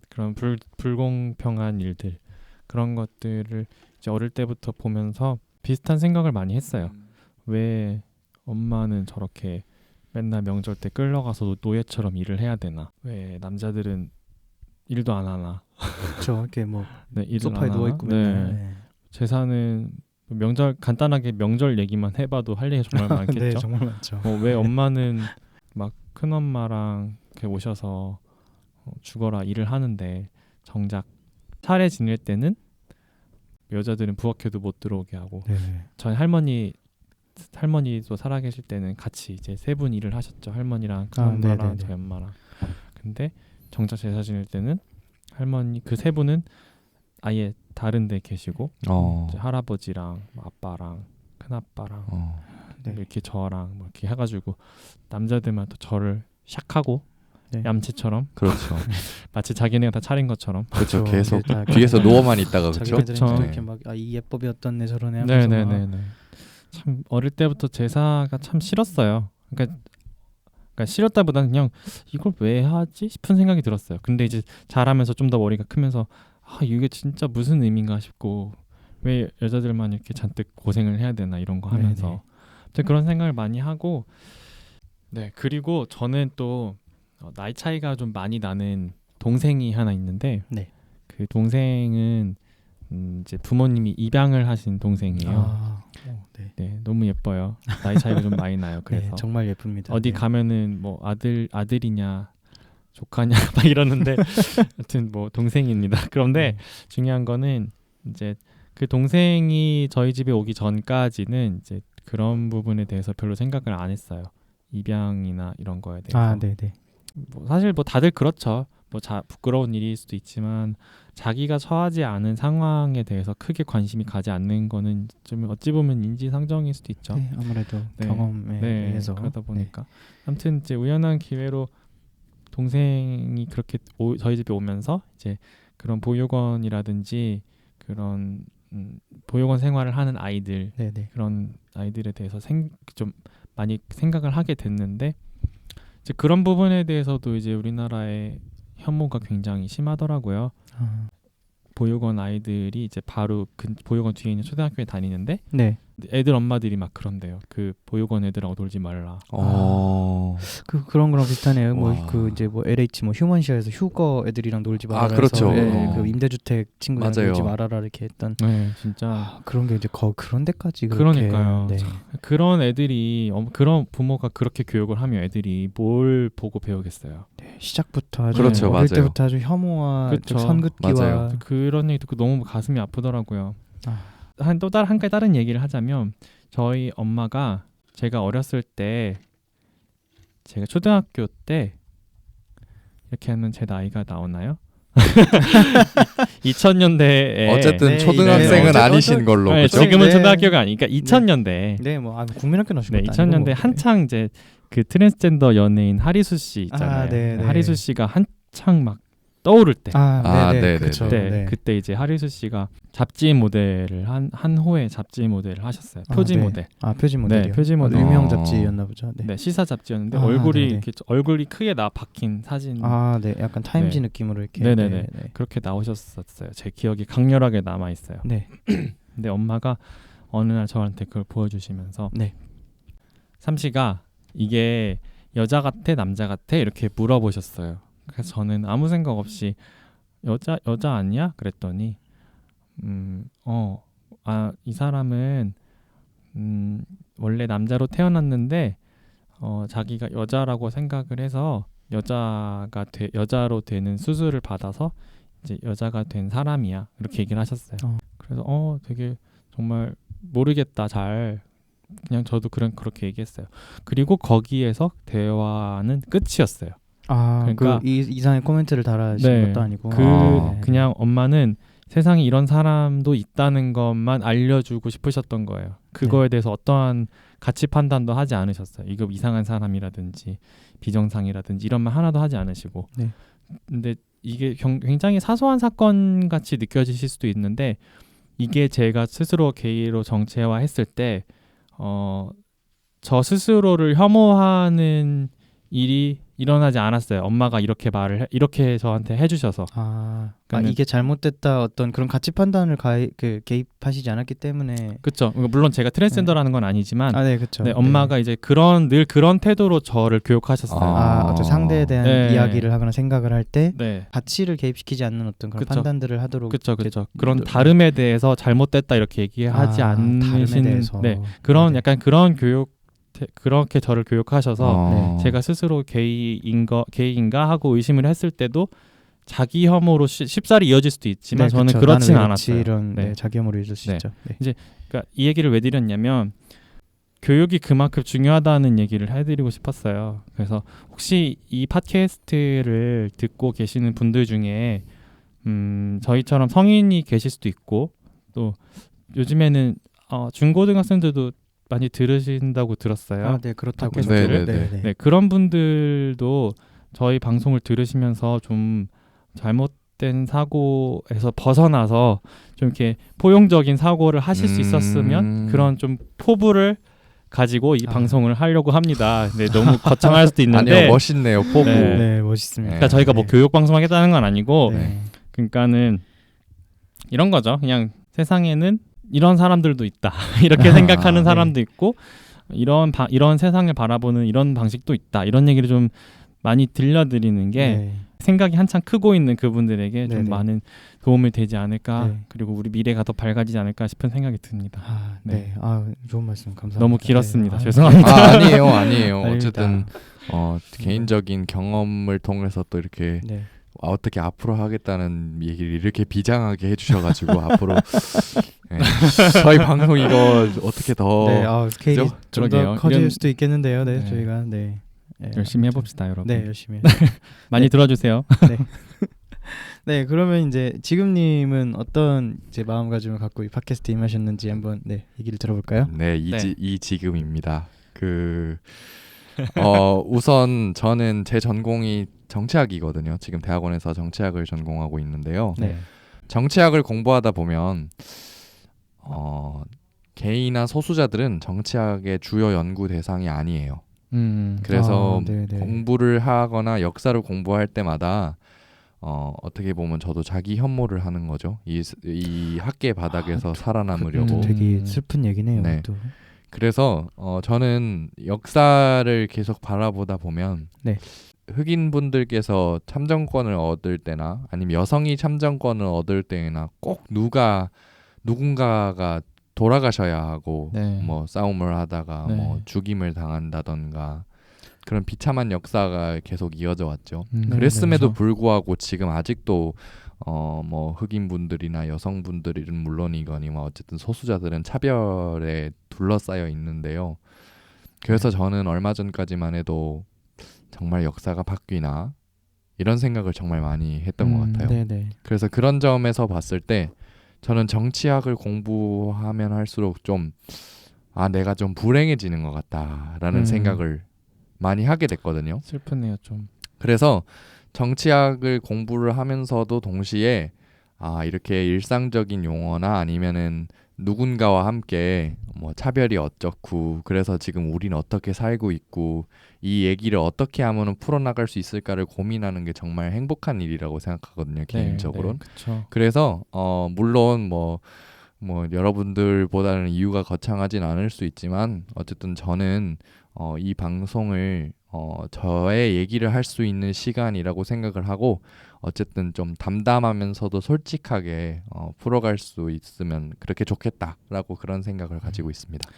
그런 불공평한 일들 그런 것들을 이제 어릴 때부터 보면서 비슷한 생각을 많이 했어요. 왜 엄마는 저렇게 맨날 명절 때 끌려가서 노예처럼 일을 해야 되나? 왜 남자들은 일도 안 하나? 그렇죠. 이렇게 뭐 일을 소파에 누워 있고 제사는 명절 간단하게 명절 얘기만 해봐도 할 얘기가 정말 많겠죠. 네, 정말 많죠. 왜 엄마는 막 큰 엄마랑 이렇게 오셔서 죽어라 일을 하는데 정작 차례 지낼 때는 여자들은 부엌에도 못 들어오게 하고 저희 할머니도 살아계실 때는 같이 이제 세 분 일을 하셨죠. 할머니랑 큰 엄마랑 저희 엄마랑. 근데 정작 제사 지낼 때는 할머니 그 세 분은 아예 다른 데 계시고 이제 할아버지랑 아빠랑 큰아빠랑 이렇게 저랑 뭐 이렇게 해가지고 남자들만 또 저를 샥하고 얌체처럼 그렇죠. 마치 자기네가 다 차린 것처럼 그렇죠. 계속 뒤에서 누워만 있다가 그렇죠. 이렇게 막 이 예법이 어떤 애 저런 애 네네네. 참 어릴 때부터 제사가 참 싫었어요. 그러니까 싫었다보다는 그냥 이걸 왜 하지 싶은 생각이 들었어요. 근데 이제 자라면서 좀 더 머리가 크면서 이게 진짜 무슨 의미인가 싶고 왜 여자들만 이렇게 잔뜩 고생을 해야 되나 이런 거 하면서 그런 생각을 많이 하고 그리고 저는 또 나이 차이가 좀 많이 나는 동생이 하나 있는데 그 동생은 이제 부모님이 입양을 하신 동생이에요. 너무 예뻐요. 나이 차이가 좀 많이 나요. 그래서 정말 예쁩니다. 어디 가면은 뭐 아들이냐 조카냐 막 이러는데 하여튼 뭐 동생입니다. 그런데 중요한 거는 이제 그 동생이 저희 집에 오기 전까지는 이제 그런 부분에 대해서 별로 생각을 안 했어요. 입양이나 이런 거에 대해서. 뭐 사실 뭐 다들 그렇죠. 뭐 부끄러운 일일 수도 있지만 자기가 처하지 않은 상황에 대해서 크게 관심이 가지 않는 거는 좀 어찌 보면 인지상정일 수도 있죠. 아무래도 경험에 의해서 그러다 보니까 아무튼 이제 우연한 기회로 동생이 그렇게 저희 집에 오면서 이제 그런 보육원이라든지 그런 보육원 생활을 하는 아이들 네네. 그런 아이들에 대해서 좀 많이 생각을 하게 됐는데 이제 그런 부분에 대해서도 이제 우리나라의 혐오가 굉장히 심하더라고요. 보육원 아이들이 이제 바로 보육원 뒤에 있는 초등학교에 다니는데 네. 애들 엄마들이 막 그런대요. 그 보육원 애들하고 놀지 말라. 그런 거랑 비슷하네요. 뭐 와. 그 이제 뭐 LH 뭐 휴먼시아에서 휴거 애들이랑 놀지 말아라. 그렇죠. 해서, 예, 그 임대주택 친구랑 맞아요. 놀지 말아라 이렇게 했던. 네, 진짜 그런 게 이제 그런 데까지 그렇게. 그러니까요. 네. 그런 애들이 그런 부모가 그렇게 교육을 하면 애들이 뭘 보고 배우겠어요. 네, 시작부터 아주 그렇죠, 어릴 맞아요. 때부터 아주 혐오와 그쵸. 선긋기와 맞아요. 그런 얘기 듣고 너무 가슴이 아프더라고요. 아. 한 가지 다른 얘기를 하자면 저희 엄마가 제가 어렸을 때 제가 초등학교 때 이렇게 하면 제 나이가 나오나요? 2000년대에 어쨌든 네, 초등학생은 네. 아니신 걸로 네, 그죠? 지금은 네. 초등학교가 아니니까 2000년대. 네, 뭐 국민학교 나오신 네, 것도 2000년대 아니고 뭐. 한창 이제 그 트랜스젠더 연예인 하리수 씨 있잖아요. 아, 네, 네. 하리수 씨가 한창 막 떠오를 때. 네네. 네네. 그렇죠. 그때 네. 그때 이제 하리수 씨가 잡지 모델을 한 호의 잡지 모델을 하셨어요. 아, 표지 네. 모델. 표지 모델이요. 네, 표지 모델. 유명 어. 잡지였나 보죠. 네. 네, 시사 잡지였는데 네네. 이렇게 얼굴이 크게 박힌 사진 네, 약간 타임지 네. 느낌으로 이렇게. 네네네. 그렇게 나오셨었어요. 제 기억이 강렬하게 남아 있어요. 네. 근데 엄마가 어느 날 저한테 그걸 보여주시면서 네. 삼시가 이게 여자 같아 남자 같아 이렇게 물어보셨어요. 그래서 저는 아무 생각 없이 여자 아니야? 그랬더니 이 사람은 원래 남자로 태어났는데 자기가 여자라고 생각을 해서 여자로 되는 수술을 받아서 이제 여자가 된 사람이야. 이렇게 얘기를 하셨어요. 그래서 되게 정말 모르겠다. 잘 그냥 저도 그렇게 얘기했어요. 그리고 거기에서 대화는 끝이었어요. 그러니까 그 이상의 코멘트를 달아주신 네, 것도 아니고 그냥 엄마는 세상에 이런 사람도 있다는 것만 알려주고 싶으셨던 거예요. 그거에 대해서 어떠한 가치 판단도 하지 않으셨어요. 이거 이상한 사람이라든지 비정상이라든지 이런 말 하나도 하지 않으시고. 네. 근데 이게 굉장히 사소한 사건 같이 느껴지실 수도 있는데 이게 제가 스스로 게이로 정체화했을 때 저 스스로를 혐오하는 일이 일어나지 않았어요. 엄마가 이렇게 저한테 해주셔서. 그러니까 이게 잘못됐다 어떤 그런 가치 판단을 개입하시지 않았기 때문에. 그렇죠. 물론 제가 트랜스젠더라는 건 아니지만, 네, 그렇죠. 네, 엄마가 이제 늘 그런 태도로 저를 교육하셨어요. 어떤 상대에 대한 네. 이야기를 하거나 생각을 할 때 네. 가치를 개입시키지 않는 어떤 그런 그쵸. 판단들을 하도록. 그렇죠. 그런 다름에 대해서 잘못됐다 이렇게 얘기하지 다름에 않으신, 대해서. 네, 그런 네. 약간 그런 교육. 그렇게 저를 교육하셔서 네. 제가 스스로 게이인가 하고 의심을 했을 때도 자기 혐오로 쉽사리 이어질 수도 있지만 저는 그쵸. 그렇진 나는 왜 않았어요. 이런 네. 자기 혐오를 잊을 수 네. 있죠. 네. 그러니까 이 얘기를 왜 드렸냐면 교육이 그만큼 중요하다는 얘기를 해드리고 싶었어요. 그래서 혹시 이 팟캐스트를 듣고 계시는 분들 중에 저희처럼 성인이 계실 수도 있고 또 요즘에는 중고등학생들도 많이 들으신다고 들었어요. 네, 그렇다고. 팟캐스트를. 네. 그런 분들도 저희 방송을 들으시면서 좀 잘못된 사고에서 벗어나서 좀 이렇게 포용적인 사고를 하실 수 있었으면 그런 좀 포부를 가지고 이 방송을 하려고 합니다. 네, 너무 거창할 수도 있는데 아니요, 멋있네요. 포부. 네, 멋있습니다. 그러니까 저희가 뭐 교육 방송 하겠다는 건 아니고 네. 그러니까는 이런 거죠. 그냥 세상에는 이런 사람들도 있다. 이렇게 생각하는 사람도 있고 이런 세상을 바라보는 이런 방식도 있다. 이런 얘기를 좀 많이 들려드리는 게 생각이 한창 크고 있는 그분들에게 좀 많은 도움이 되지 않을까. 그리고 우리 미래가 더 밝아지지 않을까 싶은 생각이 듭니다. 네. 좋은 말씀 감사합니다. 너무 길었습니다. 네. 죄송합니다. 아니에요. 아닙니다. 어쨌든 개인적인 경험을 통해서 또 이렇게 어떻게 앞으로 하겠다는 얘기를 이렇게 비장하게 해주셔가지고 앞으로 저희 방송 이거 어떻게 더 스케일이 좀 더 커질 수도 있겠는데요. 저희가 열심히 해봅시다, 여러분. 네, 열심히 많이 들어주세요. 네, 그러면 이제 지금님은 어떤 이제 마음가짐을 갖고 이 팟캐스트 임하셨는지 한번 얘기를 들어볼까요? 네, 이 지금입니다. 우선 저는 제 전공이 정치학이거든요. 지금 대학원에서 정치학을 전공하고 있는데요. 네. 정치학을 공부하다 보면 게이나 소수자들은 정치학의 주요 연구 대상이 아니에요. 그래서 네네. 공부를 하거나 역사를 공부할 때마다 어떻게 보면 저도 자기 혐오를 하는 거죠. 이 학계 바닥에서 살아남으려고. 되게 슬픈 얘기네요. 네. 또. 그래서 저는 역사를 계속 바라보다 보면 네. 흑인 분들께서 참정권을 얻을 때나 아니면 여성이 참정권을 얻을 때나 꼭 누군가가 돌아가셔야 하고 네. 뭐 싸움을 하다가 네. 뭐 죽임을 당한다던가 그런 비참한 역사가 계속 이어져 왔죠. 네, 그랬음에도 네, 불구하고 지금 아직도 뭐 흑인 분들이나 여성분들은 물론이거니와 어쨌든 소수자들은 차별에 둘러싸여 있는데요. 그래서 저는 얼마 전까지만 해도 정말 역사가 바뀌나 이런 생각을 정말 많이 했던 것 같아요. 네네. 그래서 그런 점에서 봤을 때 저는 정치학을 공부하면 할수록 좀 내가 좀 불행해지는 것 같다라는 생각을 많이 하게 됐거든요. 슬프네요 좀. 그래서 정치학을 공부를 하면서도 동시에 이렇게 일상적인 용어나 아니면은 누군가와 함께 뭐 차별이 어쩌고 그래서 지금 우리는 어떻게 살고 있고 이 얘기를 어떻게 하면 풀어나갈 수 있을까를 고민하는 게 정말 행복한 일이라고 생각하거든요. 개인적으로. 네, 그렇죠. 그래서 물론 뭐 여러분들보다는 이유가 거창하진 않을 수 있지만 어쨌든 저는 이 방송을 저의 얘기를 할 수 있는 시간이라고 생각을 하고 어쨌든 좀 담담하면서도 솔직하게 풀어갈 수 있으면 그렇게 좋겠다라고 그런 생각을 가지고 있습니다.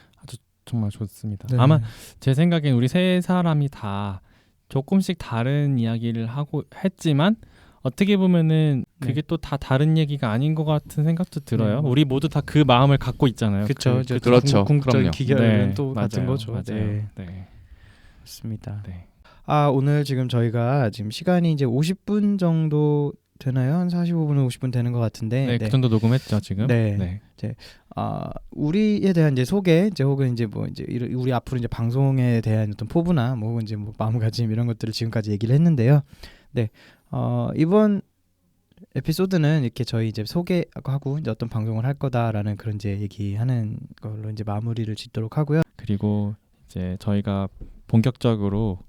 정말 좋습니다. 네. 아마 제 생각엔 우리 세 사람이 다 조금씩 다른 이야기를 하고 했지만 어떻게 보면은 그게 또 다 다른 얘기가 아닌 것 같은 생각도 들어요. 우리 모두 다 그 마음을 갖고 있잖아요. 그렇죠. 그렇죠. 궁극적인 그럼요. 기결은 네, 또 같은 맞아요. 거죠. 맞아요. 네. 네. 맞습니다. 네. 오늘 지금 저희가 지금 시간이 이제 50분 정도 되나요? 한 45분, 50분 되는 것 같은데. 네, 그 정도 녹음했죠 지금. 네. 우리에 대한 이제 소개, 이제 혹은 이제 뭐 이제 우리 앞으로 이제 방송에 대한 어떤 포부나 뭐 이제 뭐 마음가짐 이런 것들을 지금까지 얘기를 했는데요. 네. 이번 에피소드는 이렇게 저희 이제 소개하고 이제 어떤 방송을 할 거다라는 그런 이제 얘기하는 걸로 이제 마무리를 짓도록 하고요. 그리고 이제 저희가 본격적으로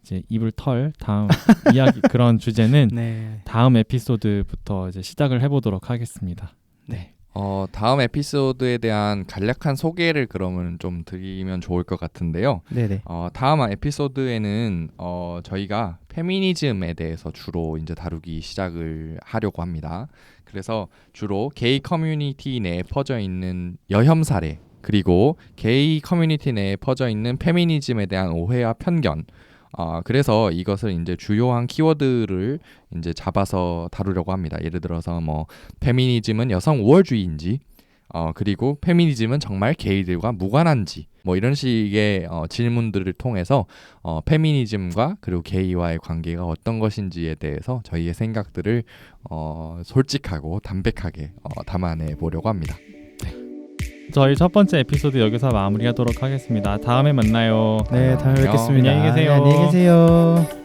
이제 입을 털 다음 이야기 그런 주제는 네. 다음 에피소드부터 이제 시작을 해보도록 하겠습니다. 네. 다음 에피소드에 대한 간략한 소개를 그러면 좀 드리면 좋을 것 같은데요. 네네. 다음 에피소드에는 저희가 페미니즘에 대해서 주로 이제 다루기 시작을 하려고 합니다. 그래서 주로 게이 커뮤니티 내에 퍼져 있는 여혐 사례 그리고 게이 커뮤니티 내에 퍼져 있는 페미니즘에 대한 오해와 편견 그래서 이것을 이제 주요한 키워드를 이제 잡아서 다루려고 합니다. 예를 들어서 뭐 페미니즘은 여성 우월주의인지 그리고 페미니즘은 정말 게이들과 무관한지 뭐 이런 식의 질문들을 통해서 페미니즘과 그리고 게이와의 관계가 어떤 것인지에 대해서 저희의 생각들을 솔직하고 담백하게 담아내 보려고 합니다. 저희 첫 번째 에피소드 여기서 마무리하도록 하겠습니다. 다음에 만나요. 네, 다음에 안녕. 뵙겠습니다. 안녕히 계세요. 네, 안녕히 계세요.